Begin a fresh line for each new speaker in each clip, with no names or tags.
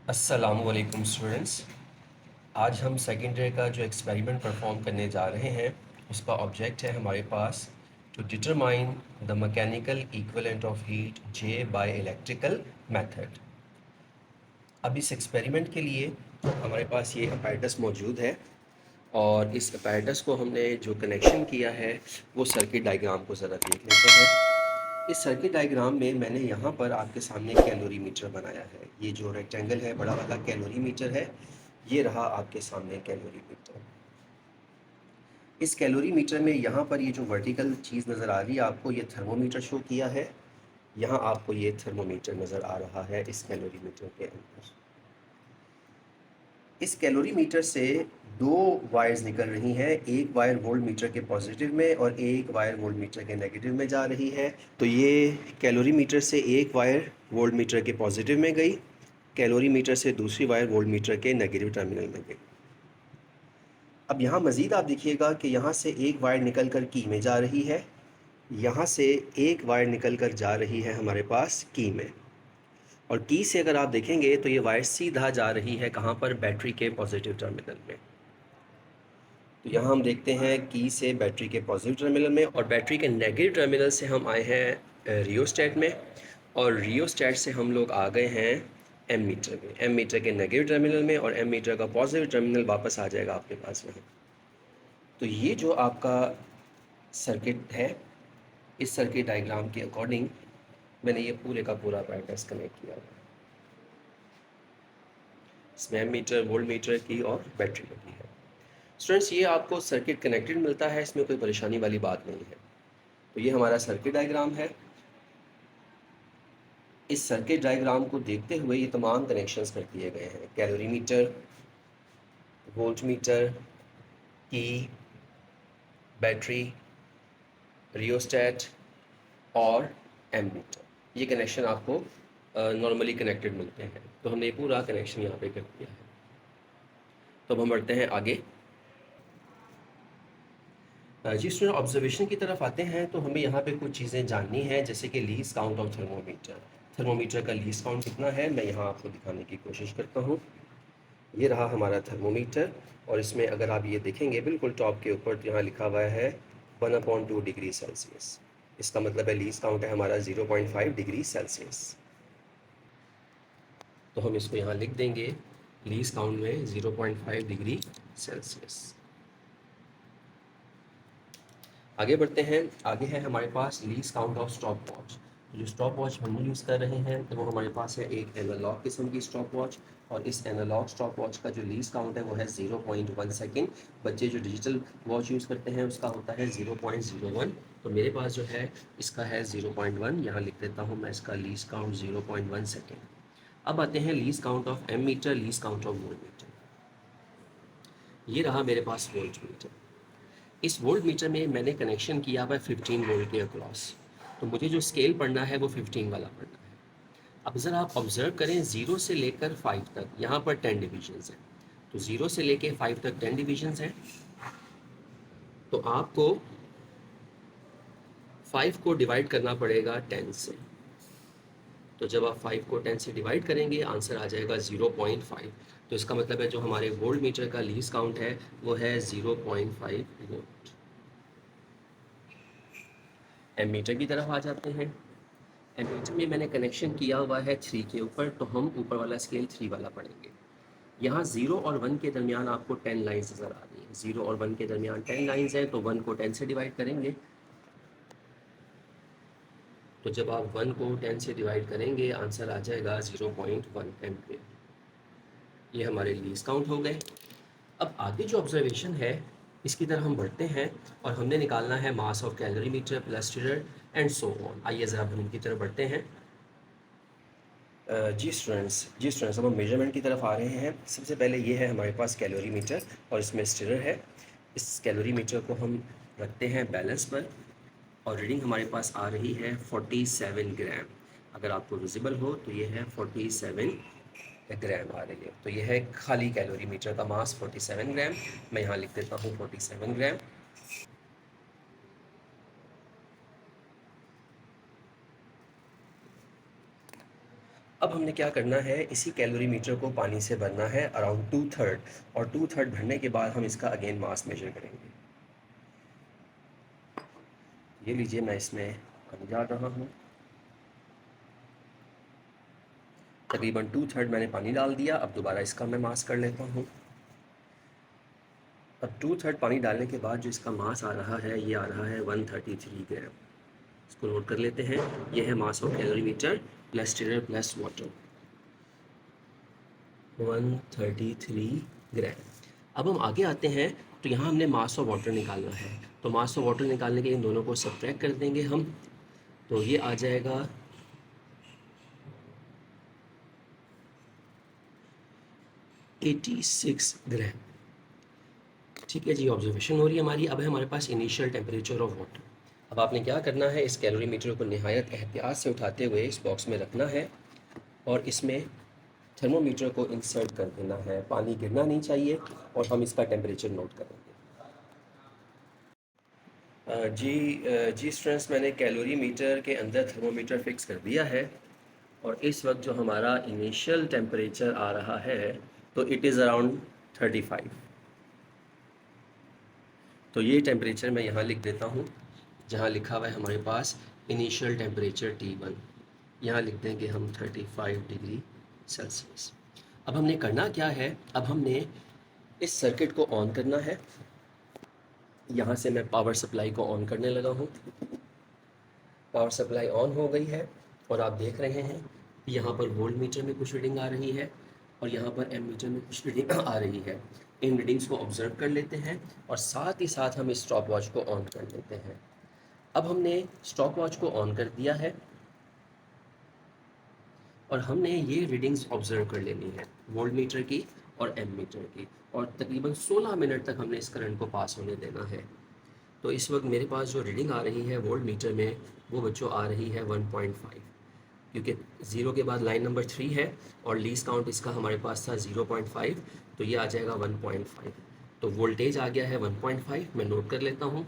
अस्सलामुअलैकुम स्टूडेंट्स। आज हम सेकेंड ईयर का जो एक्सपेरिमेंट परफॉर्म करने जा रहे हैं उसका ऑब्जेक्ट है हमारे पास to determine the mechanical equivalent of heat J by electrical method. अब इस एक्सपेरिमेंट के लिए हमारे पास ये अपैरेटस मौजूद है और इस अपैरेटस को हमने जो कनेक्शन किया है वो सर्किट डायग्राम को ज़रा देख लेते हैं। इस सर्किट डायग्राम में मैंने यहाँ पर आपके सामने कैलोरी मीटर बनाया है। ये जो रेक्टेंगल है बड़ा वाला कैलोरी मीटर है, ये रहा आपके सामने कैलोरी मीटर। इस कैलोरी मीटर में यहाँ पर ये जो वर्टिकल चीज़ नज़र आ रही है आपको, ये थर्मोमीटर शो किया है। यहाँ आपको ये थर्मोमीटर नज़र आ रहा है इस कैलोरी मीटर के अंदर। इस कैलोरी मीटर से दो वायर्स निकल रही हैं, एक वायर वोल्ट मीटर के पॉजिटिव में और एक वायर वोल्ट मीटर के नेगेटिव में जा रही है। तो ये कैलोरी मीटर से एक वायर वोल्ट मीटर के पॉजिटिव में गई, कैलोरी मीटर से दूसरी वायर वोल्ट मीटर के नेगेटिव टर्मिनल में गई। अब यहाँ मज़ीद आप देखिएगा कि यहाँ से एक वायर निकल कर की में जा रही है, यहाँ से एक वायर निकल कर जा रही है हमारे पास की में, और की से अगर आप देखेंगे तो ये वायर सीधा जा रही है कहाँ पर, बैटरी के पॉजिटिव टर्मिनल में। तो यहाँ हम देखते हैं की से बैटरी के पॉजिटिव टर्मिनल में, और बैटरी के नेगेटिव टर्मिनल से हम आए हैं रियोस्टेट में, और रियोस्टेट से हम लोग आ गए हैं एम मीटर में। एम मीटर के नेगेटिव टर्मिनल में और एम मीटर का पॉजिटिव टर्मिनल वापस आ जाएगा आपके पास में। तो ये जो आपका सर्किट है, इस सर्किट डायग्राम के अकॉर्डिंग मैंने ये पूरे का पूरा पैटर्न कनेक्ट किया है। इसमें एम मीटर, वोल्ट मीटर की और बैटरी लगी है। स्टूडेंट्स, ये आपको सर्किट कनेक्टेड मिलता है, इसमें कोई परेशानी वाली बात नहीं है। तो ये हमारा सर्किट डायग्राम है। इस सर्किट डायग्राम को देखते हुए ये तमाम कनेक्शंस कर दिए गए हैं। कैलोरी मीटर, वोल्ट मीटर, की, बैटरी, रियोस्टेट और एम मीटर, ये कनेक्शन आपको नॉर्मली कनेक्टेड मिलते हैं। तो हमने पूरा कनेक्शन यहाँ पे कर दिया है। तो अब हम बढ़ते हैं आगे। जी स्टूडेंट, ऑब्जर्वेशन की तरफ आते हैं तो हमें यहाँ पे कुछ चीज़ें जाननी हैं, जैसे कि least count of thermometer. Thermometer का लीस्ट काउंट कितना है, मैं यहाँ आपको दिखाने की कोशिश करता हूँ। ये रहा हमारा थर्मोमीटर, और इसमें अगर आप ये देखेंगे बिल्कुल टॉप के ऊपर, तो यहाँ लिखा हुआ है 1/2 डिग्री सेल्सियस। इसका मतलब है लीस्ट काउंट है हमारा 0.5 डिग्री सेल्सियस। तो हम इसको यहाँ लिख देंगे लीस्ट काउंट में 0.5 डिग्री सेल्सियस। आगे बढ़ते हैं। आगे है हमारे पास least count of stop watch. जो स्टॉप वॉच हम यूज़ कर रहे हैं तो वो हमारे पास है एक एनालॉग किस्म की स्टॉप वॉच, और इस एनालॉग स्टॉप वॉच का जो लीस्ट काउंट है वो है 0.1 सेकेंड। बच्चे जो डिजिटल वॉच यूज़ करते हैं उसका होता है 0.01। तो मेरे पास जो है इसका है 0.1, यहाँ लिख देता हूँ मैं इसका लीस्ट काउंट 0.1 सेकेंड। अब आते हैं least count of ammeter, least count of voltmeter. ये रहा मेरे पास वोल्ट मीटर। इस वोल्ट मीटर में मैंने कनेक्शन किया हुआ है 15 वोल्ट के अक्रॉस। तो मुझे जो स्केल पढ़ना है वो 15 वाला पढ़ना है। अब ज़रा आप ऑब्जर्व करें, 0 से लेकर 5 तक यहाँ पर 10 डिविजन्स हैं। तो 0 से लेकर 5 तक 10 डिविजन्स हैं। तो आपको 5 को डिवाइड करना पड़ेगा 10 से। तो जब आप 5 को 10 से डिवाइड करेंगे आंसर आ जाएगा 0.5। तो इसका मतलब है जो हमारे वोल्ट मीटर का लीस्ट काउंट है वो है 0.5 वोल्ट। एमीटर की तरफ आ जाते हैं। एमीटर में मैंने कनेक्शन किया हुआ है 3 के ऊपर, तो हम ऊपर वाला स्केल 3 वाला पढ़ेंगे। यहाँ 0 और 1 के दरमियान आपको 10 लाइन्स नज़र आ रही हैं। 0 और 1 के दरमियान 10 लाइन्स हैं, तो 1 को 10 से डिवाइड करेंगे। तो जब आप 1 को 10 से डिवाइड करेंगे आंसर आ जाएगा 0.1 एम्पियर। ये हमारे लीस्ट काउंट हो गए। अब आगे जो ऑब्जर्वेशन है इसकी तरफ हम बढ़ते हैं, और हमने निकालना है mass of calorimeter plus stirrer and so on. आइए ज़रा हम इनकी तरफ बढ़ते हैं। जी स्टूडेंट्स, अब हम मेजरमेंट की तरफ आ रहे हैं। सबसे पहले ये है हमारे पास कैलोरी मीटर और इसमें स्टिरर है। इस कैलोरी मीटर को हम रखते हैं बैलेंस पर, और रीडिंग हमारे पास आ रही है 47 ग्राम। अगर आपको विजिबल हो तो ये है 47 ग्राम आ रही है। तो ये है खाली कैलोरी मीटर का मास 47 ग्राम। मैं यहाँ लिख देता हूँ 47 ग्राम। अब हमने क्या करना है, इसी कैलोरी मीटर को पानी से भरना है अराउंड 2/3, और 2/3 भरने के बाद हम इसका अगेन मास मेजर करेंगे। ये लीजिए, मैं इसमें पानी डाल रहा हूँ। तकरीबन 2/3 मैंने पानी डाल दिया। अब दोबारा इसका मैं मास कर लेता हूँ। अब 2/3 पानी डालने के बाद जो इसका मास आ रहा है, ये आ रहा है 133 ग्राम। इसको नोट कर लेते हैं। ये है mass of calorimeter plus stirrer plus water, 133 gram. अब हम आगे आते हैं, तो यहाँ हमने मास ऑफ वाटर निकालना है। तो मास ऑफ वाटर निकालने के लिए इन दोनों को सब्ट्रैक्ट कर देंगे हम। तो ये आ जाएगा 86 ग्राम। ठीक है जी, ऑब्जर्वेशन हो रही है हमारी। अब है हमारे पास इनिशियल टेम्परेचर ऑफ वाटर। अब आपने क्या करना है, इस कैलोरी मीटर को निहायत एहतियात से उठाते हुए इस बॉक्स में रखना है और इसमें थर्मोमीटर को इंसर्ट कर देना है। पानी गिरना नहीं चाहिए और हम इसका टेम्परेचर नोट करेंगे। जी स्टूडेंट्स, मैंने कैलोरी मीटर के अंदर थर्मोमीटर फिक्स कर दिया है और इस वक्त जो हमारा इनिशियल टेम्परेचर आ रहा है, तो इट इज़ अराउंड 35। तो ये टेम्परेचर मैं यहाँ लिख देता हूँ, जहाँ लिखा हुआ है हमारे पास इनिशियल टेम्परेचर T1। यहाँ लिख देंगे हम 35 डिग्री सेल्सियस। अब हमने करना क्या है, अब हमने इस सर्किट को ऑन करना है। यहाँ से मैं पावर सप्लाई को ऑन करने लगा हूँ। पावर सप्लाई ऑन हो गई है और आप देख रहे हैं यहाँ पर वोल्ट मीटर में कुछ रीडिंग आ रही है और यहाँ पर एम मीटर में कुछ रीडिंग आ रही है। इन रीडिंग्स को ऑब्जर्व कर लेते हैं और साथ ही साथ हम इस स्टॉप वॉच को ऑन कर लेते हैं। अब हमने स्टॉप वॉच को ऑन कर दिया है और हमने ये रीडिंग्स ऑब्जर्व कर लेनी है, वोल्ट मीटर की और एम मीटर की, और तकरीबन 16 मिनट तक हमने इस करंट को पास होने देना है। तो इस वक्त मेरे पास जो रीडिंग आ रही है वोल्ट मीटर में, वो बच्चों आ रही है 1.5, क्योंकि 0 के बाद लाइन नंबर 3 है और लीस्ट काउंट इसका हमारे पास था 0.5, तो ये आ जाएगा 1.5। तो वोल्टेज आ गया है 1.5, मैं नोट कर लेता हूँ।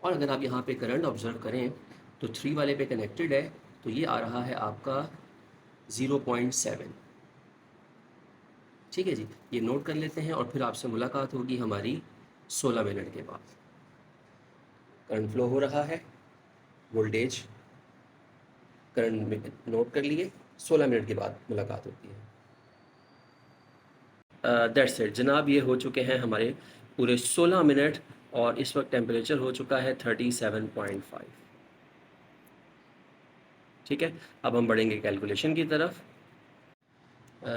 और अगर आप यहाँ पे करंट ऑब्जर्व करें तो 3 वाले पे कनेक्टेड है, तो ये आ रहा है आपका 0.7। ठीक है जी, ये नोट कर लेते हैं और फिर आपसे मुलाकात होगी हमारी 16 मिनट के बाद। करंट फ्लो हो रहा है, वोल्टेज करंट नोट कर लिए, 16 मिनट के बाद मुलाकात होती है। दैट्स इट जनाब, ये हो चुके हैं हमारे पूरे 16 मिनट और इस वक्त टेम्परेचर हो चुका है 37.5। ठीक है, अब हम बढ़ेंगे कैलकुलेशन की तरफ।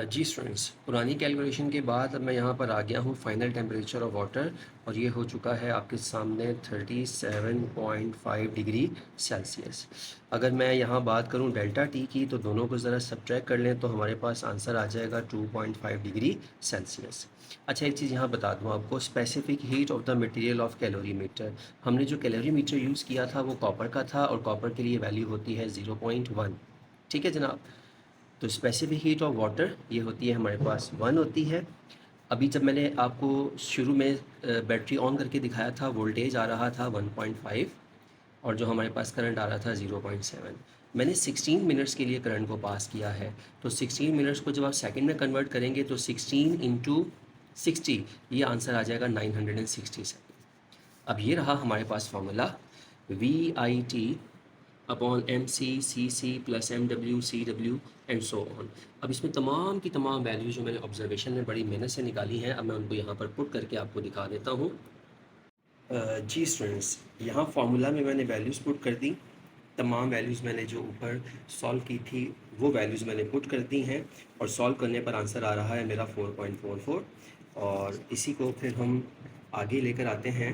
जी स्टूडेंट्स, पुरानी कैलकुलेशन के बाद अब मैं यहाँ पर आ गया हूँ फाइनल टेम्परेचर ऑफ वाटर और ये हो चुका है आपके सामने 37.5 डिग्री सेल्सियस। अगर मैं यहाँ बात करूँ डेल्टा टी की, तो दोनों को ज़रा सब्ट्रैक्ट कर लें तो हमारे पास आंसर आ जाएगा 2.5 डिग्री सेल्सियस। अच्छा, एक चीज़ यहाँ बता दूँ आपको, specific heat of the material of calorimeter. हमने जो कैलोरी मीटर यूज़ किया था वो कॉपर का था और कॉपर के लिए वैल्यू होती है 0.1। ठीक है जनाब, तो स्पेसिफिक हीट ऑफ वाटर ये होती है हमारे पास 1 होती है। अभी जब मैंने आपको शुरू में बैटरी ऑन करके दिखाया था, वोल्टेज आ रहा था 1.5 और जो हमारे पास करंट आ रहा था 0.7। मैंने 16 मिनट्स के लिए करंट को पास किया है, तो 16 मिनट्स को जब आप सेकंड में कन्वर्ट करेंगे तो 16 इंटू 60, ये आंसर आ जाएगा 960 सेकेंड। अब ये रहा हमारे पास formula, VIT upon MC/CC plus MW/CW and so on. अब इसमें तमाम की तमाम वैल्यूज जो मैंने ऑब्जर्वेशन में बड़ी मेहनत से निकाली हैं, अब मैं उनको यहाँ पर पुट करके आपको दिखा देता हूँ। जी स्टूडेंट्स, यहाँ फार्मूला में मैंने वैल्यूज़ पुट कर दी। तमाम वैल्यूज़ मैंने जो ऊपर सॉल्व की थी वो वैल्यूज़ मैंने पुट कर दी हैं और सॉल्व करने पर आंसर आ रहा है मेरा 4.44। और इसी को फिर हम आगे लेकर आते हैं,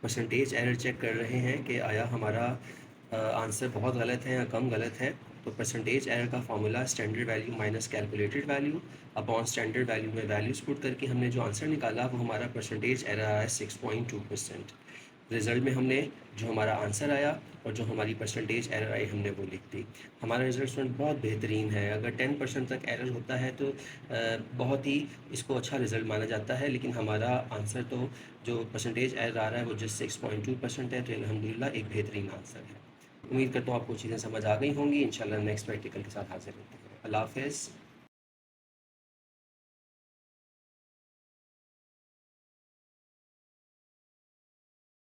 परसेंटेज एरर चेक कर रहे हैं कि आया हमारा आंसर बहुत गलत है या कम गलत है। तो परसेंटेज एरर का formula standard value minus calculated value upon standard value में वैल्यूज पुट करके हमने जो आंसर निकाला वो हमारा परसेंटेज एरर आया 6.2%। रिज़ल्ट में हमने जो हमारा आंसर आया और जो हमारी परसेंटेज एरर आई हमने वो लिख दी। हमारा रिजल्ट स्टूडेंट बहुत बेहतरीन है। अगर 10% तक एरर होता है तो बहुत ही इसको अच्छा रिज़ल्ट माना जाता है, लेकिन हमारा आंसर तो जो परसेंटेज एरर आ रहा है वो जस्ट 6.2% है, तो अल्हम्दुलिल्लाह एक बेहतरीन आंसर है। उम्मीद करता हूँ आपको चीज़ें समझ आ गई होंगी। इंशाल्लाह नेक्स्ट प्रैक्टिकल के साथ हाजिर होते हैं। अल्लाह हाफिज़।